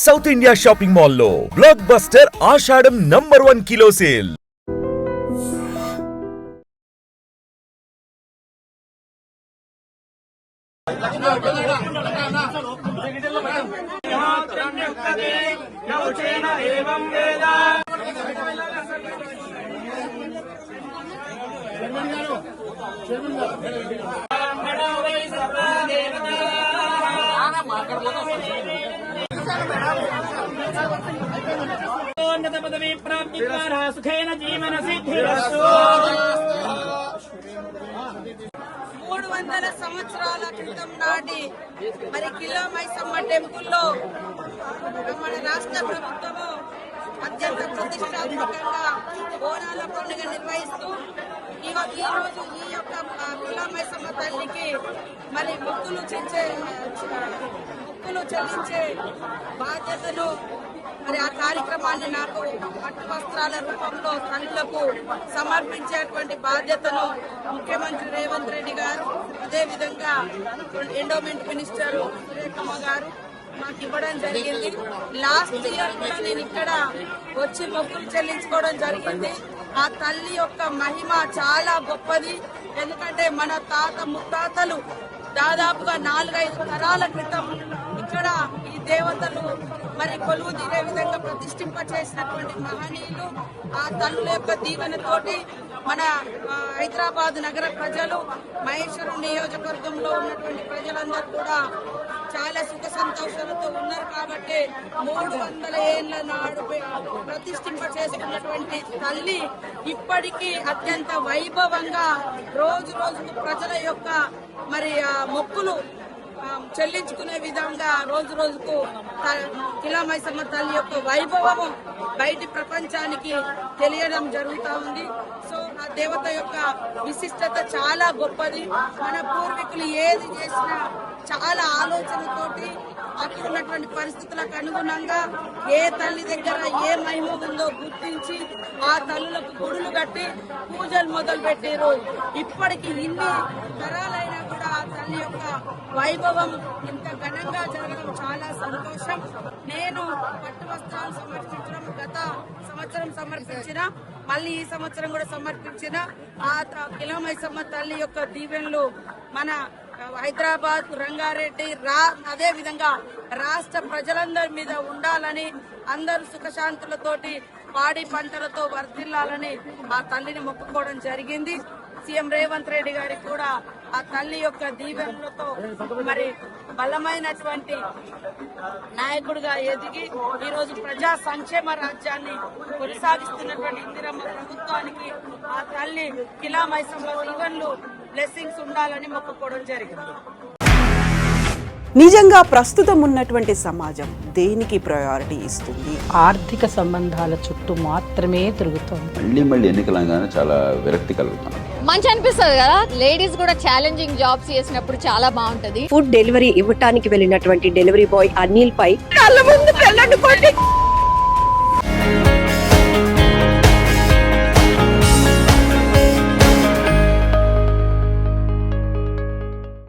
South India shopping mall లో block buster ఆషాఢం #1 kilo sale. పదవి ప్రాప్తి ద్వారా సుఖేన జీవన సిద్ధిరస్తు. 300 సంవత్సరాల క్రితం నాటి మరి కిలా మైసమ్మ టెంపుల్లో మన రాష్ట్ర ప్రభుత్వము అత్యంత ప్రతిష్టాత్మకంగా బోనాల పండుగ నిర్వహిస్తూ ఈ రోజు ఈ యొక్క కిలా మైసమ్మ తల్లికి మరి మొక్కులు చెల్లించే బాధ్యతను మరి ఆ కార్యక్రమాన్ని నాకు పట్టు వస్త్రాల రూపంలో తల్లులకు సమర్పించేటువంటి బాధ్యతను ముఖ్యమంత్రి రేవంత్ రెడ్డి గారు, అదేవిధంగా ఎండోమెంట్ మినిస్టర్ సురేఖమ్మ గారు మాకు ఇవ్వడం జరిగింది. లాస్ట్ ఇయర్ కూడా నేను ఇక్కడ వచ్చి మొక్కులు చెల్లించుకోవడం జరిగింది. ఆ తల్లి యొక్క మహిమ చాలా గొప్పది. ఎందుకంటే మన తాత ముత్తాతలు దాదాపుగా 4-5 తరాల క్రితం ఇక్కడ ఈ దేవతలు మరి కొలువు తీరే విధంగా ప్రతిష్ఠింప చేసినటువంటి మహనీయులు. ఆ తల్లుల యొక్క దీవెనతోటి మన హైదరాబాద్ నగర ప్రజలు, మహేశ్వరం నియోజకవర్గంలో ఉన్నటువంటి ప్రజలందరూ కూడా చాలా సుఖ సంతోషాలతో ఉన్నారు. కాబట్టి 300 ఏళ్ల నాడు ప్రతిష్ఠింప చేసుకున్నటువంటి తల్లి ఇప్పటికీ అత్యంత వైభవంగా రోజు రోజుకు ప్రజల యొక్క మరి మొక్కులు చెల్లించుకునే విధంగా రోజు రోజుకు కిలా మైసమ్మ తల్లి యొక్క వైభవము బయటి ప్రపంచానికి తెలియడం జరుగుతూ ఉంది. సో ఆ దేవత యొక్క విశిష్టత చాలా గొప్పది. మన పూర్వీకులు ఏది చేసినా చాలా ఆలోచనతోటి అక్కడ ఉన్నటువంటి పరిస్థితులకు అనుగుణంగా ఏ తల్లి దగ్గర ఏ మహిమ ఉందో గుర్తించి ఆ తల్లులకు గుడులు కట్టి పూజలు మొదలు పెట్టారు. ఇప్పటికి ఇన్ని తరాలైనా కూడా ఆ తల్లి యొక్క వైభవం ఇంత ఘనంగా జరగడం చాలా సంతోషం. నేను పట్టు వస్త్రాలు సమర్పించడం గత సంవత్సరం సమర్పించిన, మళ్ళీ ఈ సంవత్సరం కూడా సమర్పించిన ఆ కిలా మైసమ్మ తల్లి యొక్క దీవెనలు మన హైదరాబాద్, రంగారెడ్డి, అదే విధంగా రాష్ట్ర ప్రజలందరి మీద ఉండాలని, అందరూ సుఖశాంతులతోటి పాడి పంటలతో వర్ధిల్లాలని ఆ తల్లిని మొక్కుకోవడం జరిగింది. సీఎం రేవంత్ రెడ్డి గారికి కూడా ఆ తల్లి యొక్క దీవెనలతో మరి బలమైనటువంటి నాయకుడిగా ఎదిగి ఈరోజు ప్రజా సంక్షేమ రాజ్యాన్ని కొనసాగిస్తున్నటువంటి ఇందిరమ్మ ప్రభుత్వానికి ఆ తల్లి కిలా మైసమ్మ దీవెనలు, బ్లెస్సింగ్స్ ఉండాలని మొక్కుకోవడం జరిగింది. నిజంగా ప్రస్తుతం ఉన్నటువంటి సమాజం దేనికి ప్రయారిటీ ఇస్తుంది? ఆర్థిక సంబంధాల చుట్టూ మాత్రమే తిరుగుతుంది. మళ్ళీ ఎన్నికలంగానే చాలా విరక్తి కలుగుతాను. మంచి అనిపిస్తుంది కదా, లేడీస్ కూడా ఛాలెంజింగ్ జాబ్స్ చేసినప్పుడు చాలా బాగుంటది. ఫుడ్ డెలివరీ ఇవ్వటానికి వెళ్ళినటువంటి డెలివరీ బాయ్ అనిల్ పై కళ్ళ ముందు